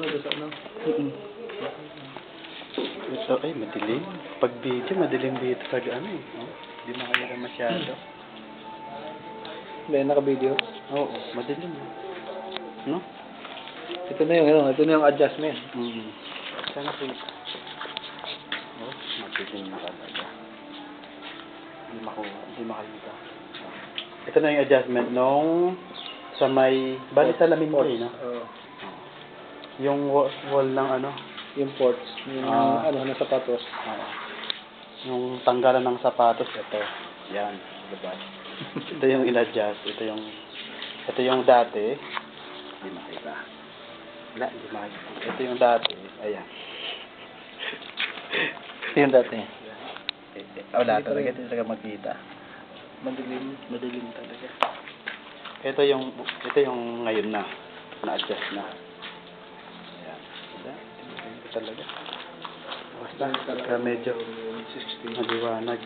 mo na sa ano. Ito ay madilim. Pag video, madilim dito pag ano eh. Oh, hindi makikita masyado. May naka-video. Oo, madilim. No? Ito na yung ano, ito na yung adjustment. Sana po. Oh, madilim na talaga. Hindi makikita. Ito na yung adjustment nung sa may bali salamin mo eh, no? Oo. Yung wall ng ano, Yung ports. Yung ano, na sapatos. yung tanggalan ng sapatos, ito. Yan, diba? Ito yung in-adjust. Ito yung dati. Hindi makita. Wala, hindi makita. Ito yung dati. Ayan. Yung dati. Wala talaga. Hindi talaga makita. Madilim talaga. Ito yung ngayon na. Na-adjust na. Ayan. Wala, hindi makita talaga. Basta medyo maliwanag.